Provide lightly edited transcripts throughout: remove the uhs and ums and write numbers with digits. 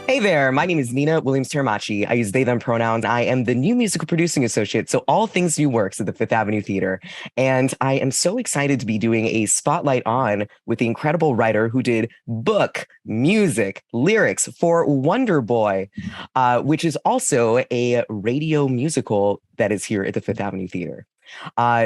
Hey there, my name is Nina Williams-Teramachi. I use they, them pronouns. I am the new musical producing associate, so all things new works at the Fifth Avenue Theater. And I am so excited to be doing a spotlight on with the incredible writer who did book, music, lyrics for Wonder Boy, which is also a radio musical that is here at the Fifth Avenue Theater.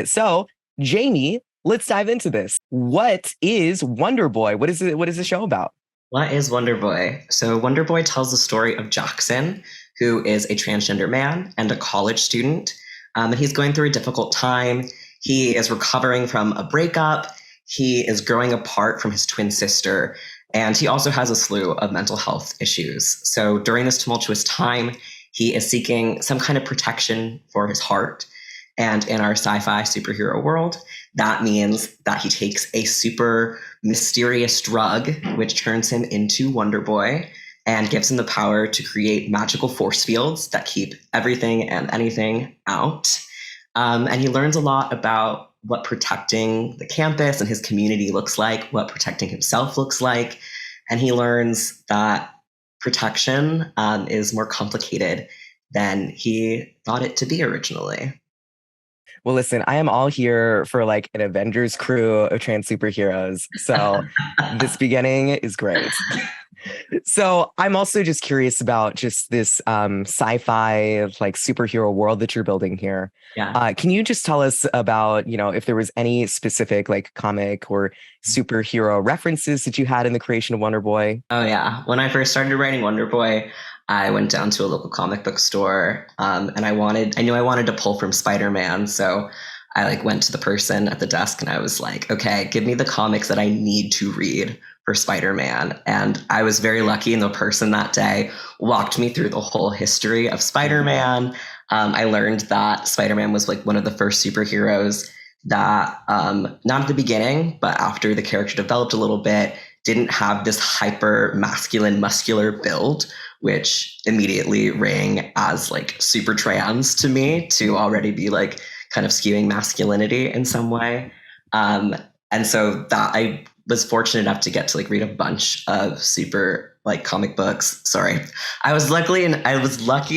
So, Jamie, let's dive into this. What is Wonder Boy? What is it? What is the show about? What is Wonder Boy? So, Wonder Boy tells the story of Jackson, who is a transgender man and a college student. And he's going through a difficult time. He is recovering from a breakup. He is growing apart from his twin sister. And he also has a slew of mental health issues. So, during this tumultuous time, he is seeking some kind of protection for his heart. And in our sci fi superhero world, that means that he takes a super mysterious drug, which turns him into Wonder Boy and gives him the power to create magical force fields that keep everything and anything out. And he learns a lot about what protecting the campus and his community looks like, what protecting himself looks like. And he learns that protection is more complicated than he thought it to be originally. Well, listen, I am all here for like an Avengers crew of trans superheroes. So this beginning is great. So I'm also just curious about just this sci-fi like superhero world that you're building here. Yeah. Can you just tell us about, if there was any specific like comic or superhero references that you had in the creation of Wonder Boy? Oh yeah. When I first started writing Wonder Boy, I went down to a local comic book store, and I knew I wanted to pull from Spider-Man, so I like went to the person at the desk and I was like, okay, give me the comics that I need to read for Spider-Man. And I was very lucky, and the person that day walked me through the whole history of Spider-Man. I learned that Spider-Man was like one of the first superheroes that, not at the beginning, but after the character developed a little bit, didn't have this hyper masculine, muscular build, which immediately rang as like super trans to me, to already be like kind of skewing masculinity in some way. Um, and so that I was fortunate enough to get to like read a bunch of super like comic books. Sorry, I was lucky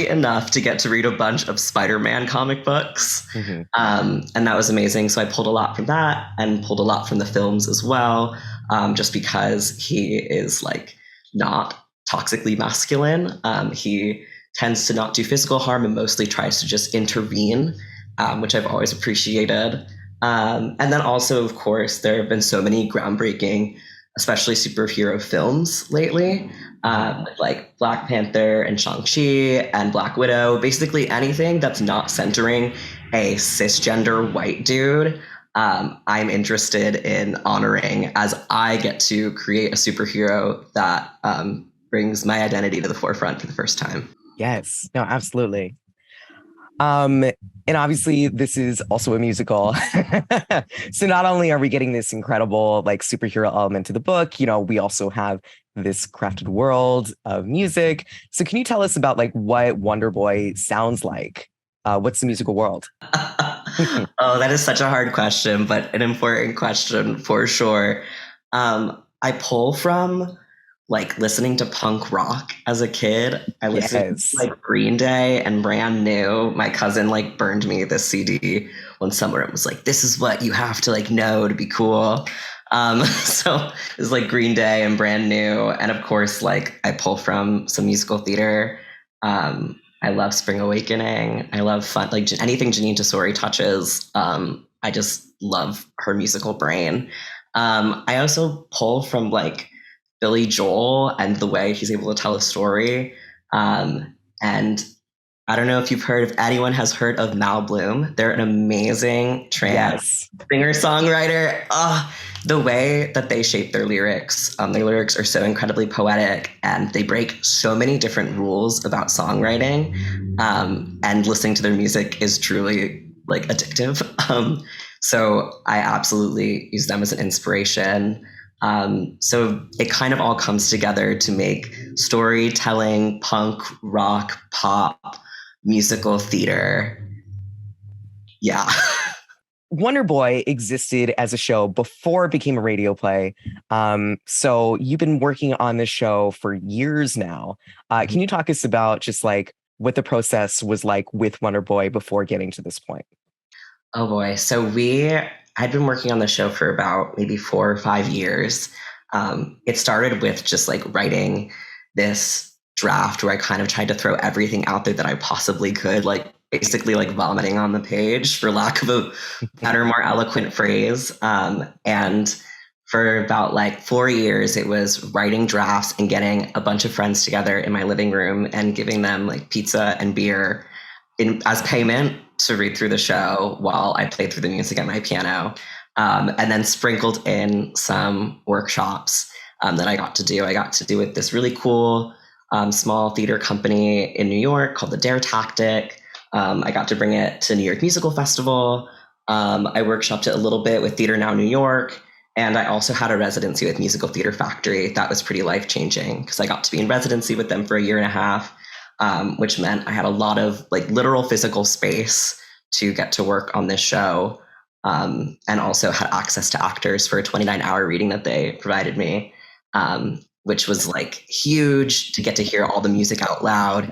enough to get to read a bunch of Spider-Man comic books, Mhm. and that was amazing. So I pulled a lot from that and pulled a lot from the films as well, just because he is like not toxically masculine. He tends to not do physical harm and mostly tries to just intervene, which I've always appreciated. And then also, of course, there have been so many groundbreaking, especially superhero films lately, like Black Panther and Shang-Chi and Black Widow. Basically, anything that's not centering a cisgender white dude, I'm interested in honoring, as I get to create a superhero that brings my identity to the forefront for the first time. Yes, no, absolutely. Um, and obviously this is also a musical. So not only are we getting this incredible like superhero element to the book, we also have this crafted world of music. So can you tell us about like what Wonder Boy sounds like? What's the musical world? Oh, that is such a hard question, but an important question for sure. I pull from like listening to punk rock as a kid. I listened to Yes. like Green Day and Brand New. My cousin like burned me this CD one summer. It was like, this is what you have to like know to be cool. So it was like Green Day and Brand New. And of course, like I pull from some musical theater. I love Spring Awakening. I love fun, like anything Janine Tesori touches. I just love her musical brain. I also pull from like Billy Joel and the way he's able to tell a story. And I don't know if you've heard, if anyone has heard of Mal Bloom. They're an amazing trans Yes. singer songwriter. The way that they shape their lyrics are so incredibly poetic, and they break so many different rules about songwriting. And listening to their music is truly like addictive. So I absolutely use them as an inspiration. So it kind of all comes together to make storytelling, punk, rock, pop, musical theater. Yeah. Wonder Boy existed as a show before it became a radio play. So you've been working on this show for years now. Can you talk us about just like what the process was like with Wonder Boy before getting to this point? Oh boy. I'd been working on the show for about maybe 4 or 5 years. It started with just like writing this draft where I kind of tried to throw everything out there that I possibly could, like basically like vomiting on the page, for lack of a better, more eloquent phrase. And for about like 4 years, it was writing drafts and getting a bunch of friends together in my living room and giving them like pizza and beer as payment to read through the show while I played through the music at my piano. And then sprinkled in some workshops that I got to do. I got to do with this really cool small theater company in New York called the Dare Tactic. I got to bring it to New York Musical Festival. I workshopped it a little bit with Theater Now New York. And I also had a residency with Musical Theater Factory. That was pretty life changing because I got to be in residency with them for a year and a half, which meant I had a lot of like literal physical space to get to work on this show, and also had access to actors for a 29-hour reading that they provided me, which was like huge to get to hear all the music out loud.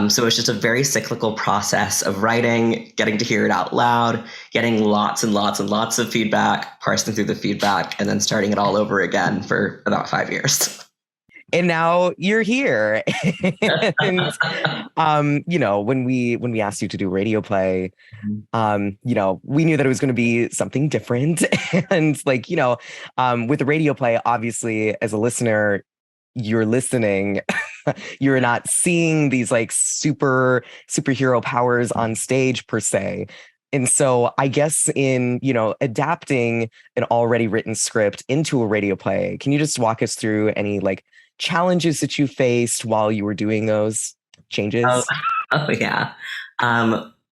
So it was just a very cyclical process of writing, getting to hear it out loud, getting lots and lots and lots of feedback, parsing through the feedback, and then starting it all over again for about 5 years. And now you're here. And when we asked you to do radio play, we knew that it was going to be something different. And with the radio play, obviously, as a listener, you're listening. You're not seeing these like superhero powers on stage per se. And so I guess in, adapting an already written script into a radio play, can you just walk us through any like challenges that you faced while you were doing those Oh, changes? oh yeah.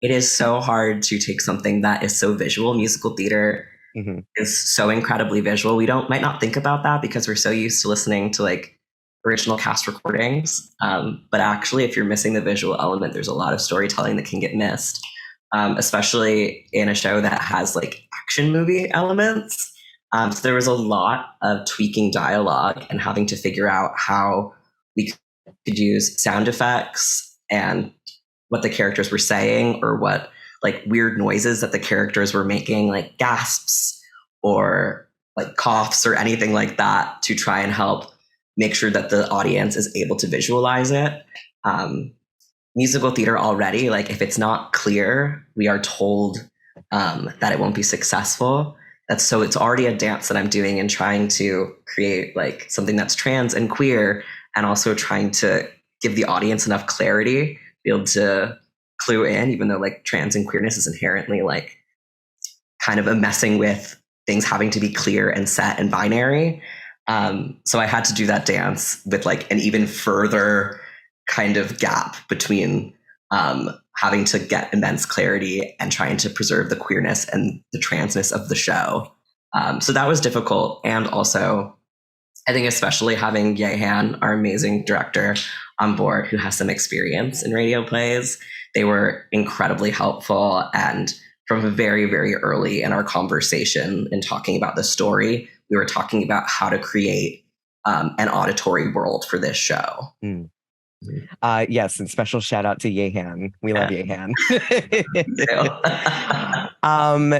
It is so hard to take something that is so visual. Musical theater Hmm. is so incredibly visual. We don't might not think about that because we're so used to listening to like original cast recordings. But actually, if you're missing the visual element, there's a lot of storytelling that can get missed, especially in a show that has like action movie elements. So there was a lot of tweaking dialogue and having to figure out how we could use sound effects and what the characters were saying, or what like weird noises that the characters were making, like gasps or like coughs or anything like that, to try and help make sure that the audience is able to visualize it. Um, Musical theater already, like if it's not clear, we are told that it won't be successful. It's already a dance that I'm doing and trying to create like something that's trans and queer, and also trying to give the audience enough clarity to be able to clue in, even though like trans and queerness is inherently like kind of a messing with things having to be clear and set and binary. So I had to do that dance with like an even further kind of gap between having to get immense clarity and trying to preserve the queerness and the transness of the show. So that was difficult. And also, I think especially having Yehan, our amazing director, on board who has some experience in radio plays, they were incredibly helpful. And from very, very early in our conversation in talking about the story, we were talking about how to create an auditory world for this show. Mm. Yes, and special shout out to Yehan. We love Yehan. um,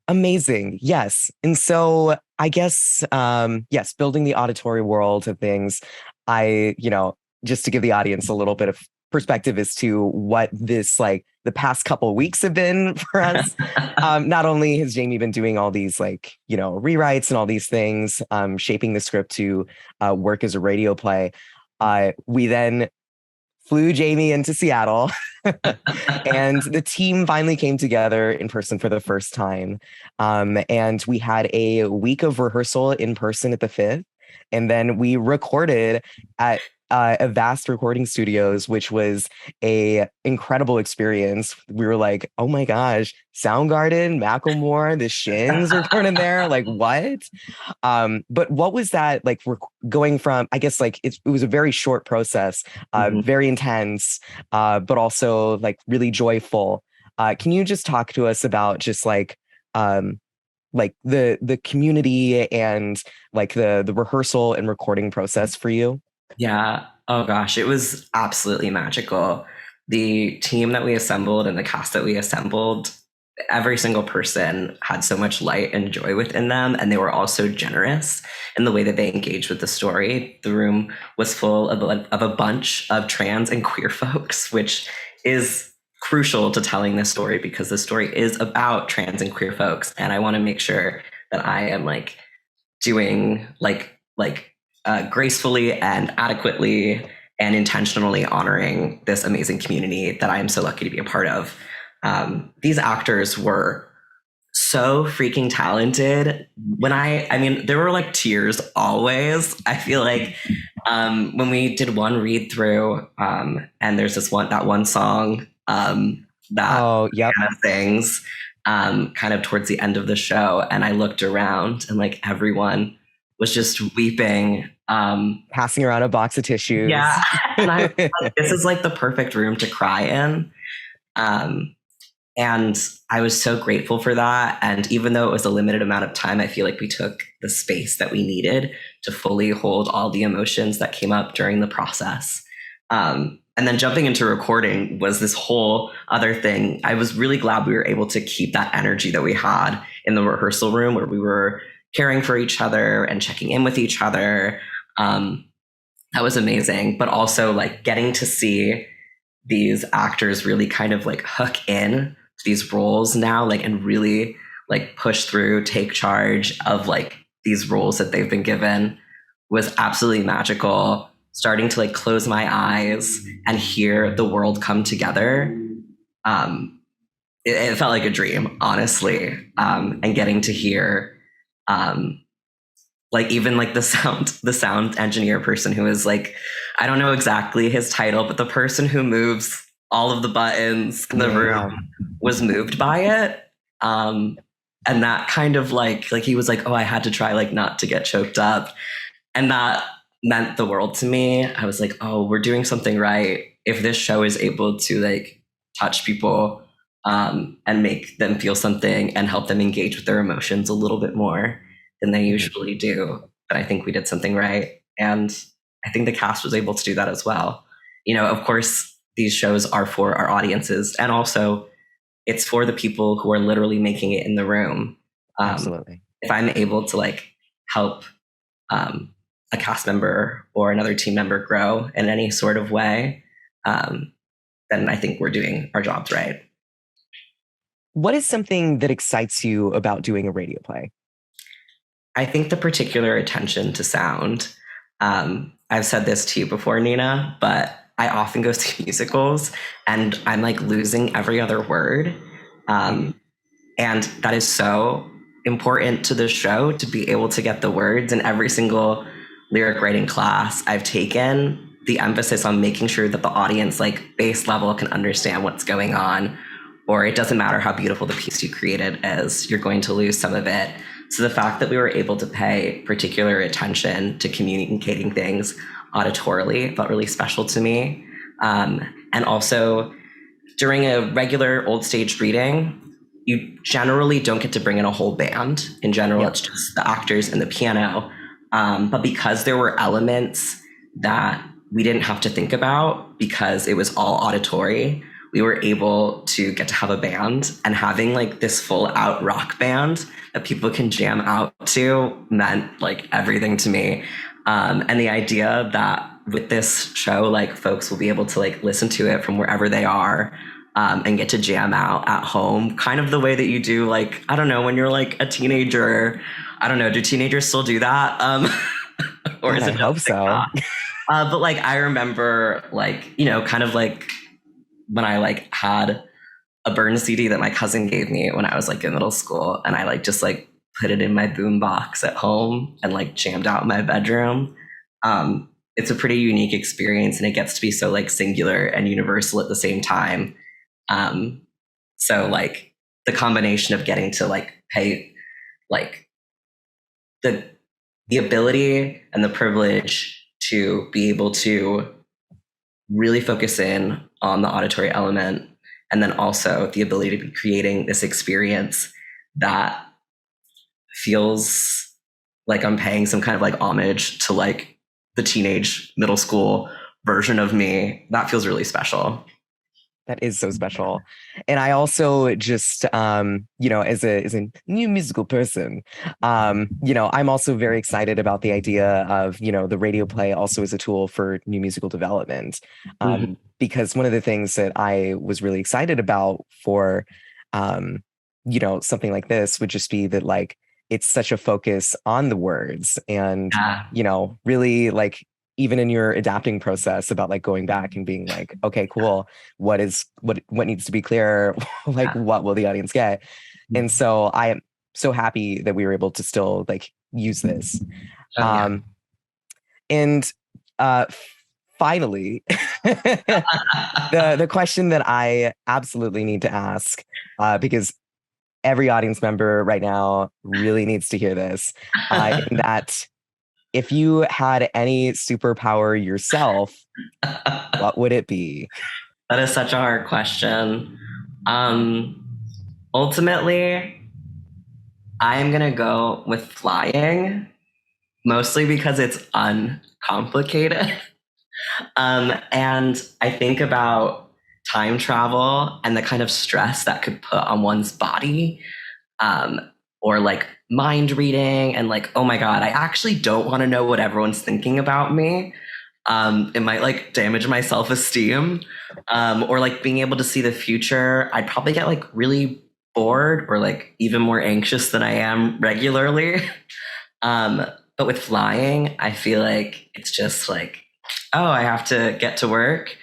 Amazing. Yes. And so I guess, yes, building the auditory world of things, just to give the audience a little bit of perspective as to what this, like the past couple of weeks have been for us. Not only has Jamie been doing all these rewrites and all these things, shaping the script to work as a radio play, we then flew Jamie into Seattle, and the team finally came together in person for the first time. And we had a week of rehearsal in person at the Fifth, and then we recorded at a vast recording studios, which was a incredible experience. We were like, oh my gosh, Soundgarden, Macklemore, the Shins recording there. Like, what? But what was that like? We're going from, I guess, like it was a very short process, very intense, but also like really joyful. Can you just talk to us about just like um, like the community and like the rehearsal and recording process for you? Yeah. Oh gosh, it was absolutely magical. The team that we assembled and the cast that we assembled, every single person had so much light and joy within them, and they were all so generous in the way that they engaged with the story. The room was full of a bunch of trans and queer folks, which is crucial to telling this story because the story is about trans and queer folks, and I want to make sure that I am like doing gracefully and adequately and intentionally honoring this amazing community that I am so lucky to be a part of. These actors were so freaking talented. I mean, there were like tears always. I feel like when we did one read through, and there's that one song that Oh, yep. Hannah sings kind of towards the end of the show, and I looked around and like everyone was just weeping. Passing around a box of Yeah, tissues. and I was like, this is like the perfect room to cry in. Um, and I was so grateful for that. And even though it was a limited amount of time, I feel like we took the space that we needed to fully hold all the emotions that came up during the process. And then jumping into recording was this whole other thing. I was really glad we were able to keep that energy that we had in the rehearsal room where we were caring for each other and checking in with each other. Um, that was amazing. But also like getting to see these actors really kind of like hook in to these roles now, like, and really like push through, take charge of like these roles that they've been given was absolutely magical. Starting to like close my eyes and hear the world come together. Um, it felt like a dream, honestly. And getting to hear, um, like even like the sound engineer person who is like, I don't know exactly his title, but the person who moves all of the buttons in the Yeah, room yeah. was moved by it. Um, and that kind of like he was like, oh, I had to try like not to get choked up. And that meant the world to me. I was like, oh, we're doing something right. If this show is able to like touch people and make them feel something and help them engage with their emotions a little bit more than they Mhm. usually do, then I think we did something right. And I think the cast was able to do that as well. You know, of course, these shows are for our audiences, and also it's for the people who are literally making it in the room. Absolutely. If I'm able to like help um, a cast member or another team member grow in any sort of way, um, then I think we're doing our jobs right. What is something that excites you about doing a radio play? I think the particular attention to sound. I've said this to you before, Nina, but I often go see musicals and I'm like losing every other word. Mhm. Um, and that is so important to the show to be able to get the words in every single lyric writing class I've taken. The emphasis on making sure that the audience, like base level, can understand what's going on, or it doesn't matter how beautiful the piece you created is, you're going to lose some of it. So the fact that we were able to pay particular attention to communicating things auditorily felt really special to me. And also, during a regular old stage reading, you generally don't get to bring in a whole band. In general, Yep. it's just the actors and the piano. But because there were elements that we didn't have to think about because it was all auditory, we were able to get to have a band, and having like this full out rock band that people can jam out to meant like everything to me. And the idea that with this show, like folks will be able to like listen to it from wherever they are, and get to jam out at home, kind of the way that you do, like, I don't know, when you're like a teenager. I don't know, do teenagers still do that? Or God, is I it just hope TikTok? so. But like, I remember, like, you know, kind of like when I like had a burn CD that my cousin gave me when I was like in middle school, and I like just like put it in my boom box at home and like jammed out in my bedroom. It's a pretty unique experience, and it gets to be so like singular and universal at the same time. Um, so like the combination of getting to like pay like the the ability and the privilege to be able to really focus in on the auditory element, and then also the ability to be creating this experience that feels like I'm paying some kind of like homage to like the teenage middle school version of me. That feels really special. That is so special. And I also just as a new musical person, I'm also very excited about the idea of, the radio play also as a tool for new musical development. Mhm. Because one of the things that I was really excited about for something like this would just be that like it's such a focus on the words and, Yeah. really like even in your adapting process about like going back and being like, okay, cool, what needs to be clear, like what will the audience get? And so I am so happy that we were able to still like use this. Oh yeah. Um, and uh, finally, the question that I absolutely need to ask, because every audience member right now really needs to hear this, in that if you had any superpower yourself, what would it be? That is such a hard question. Um, Ultimately, I'm gonna go with flying, mostly because it's uncomplicated. And I think about time travel and the kind of stress that could put on one's body, um, or like mind reading, and like, oh my God, I actually don't want to know what everyone's thinking about me. It might like damage my self esteem, or like being able to see the future. I'd probably get like really bored or like even more anxious than I am regularly. Um, but with flying, I feel like it's just like, oh, I have to get to work.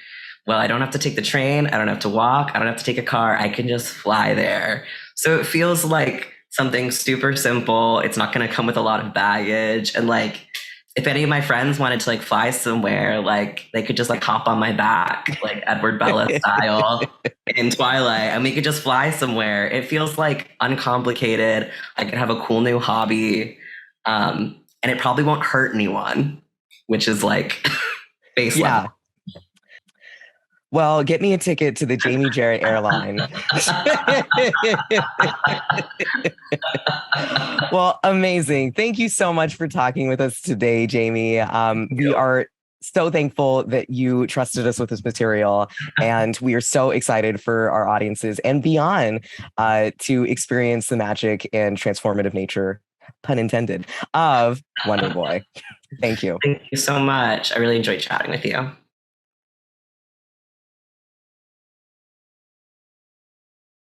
Well, I don't have to take the train. I don't have to walk. I don't have to take a car. I can just fly there. So it feels like something super simple. It's not going to come with a lot of baggage. And like, if any of my friends wanted to like fly somewhere, like they could just like hop on my back, like Edward Bella style in Twilight, and we could just fly somewhere. It feels like uncomplicated. I could have a cool new hobby, and it probably won't hurt anyone, which is like base level. Yeah. Well, get me a ticket to the Jamie Jarrett airline. Well, amazing. Thank you so much for talking with us today, Jamie. We are so thankful that you trusted us with this material, and we are so excited for our audiences and beyond to experience the magic and transformative nature, pun intended, of Wonder Boy. Thank you. Thank you so much. I really enjoyed chatting with you.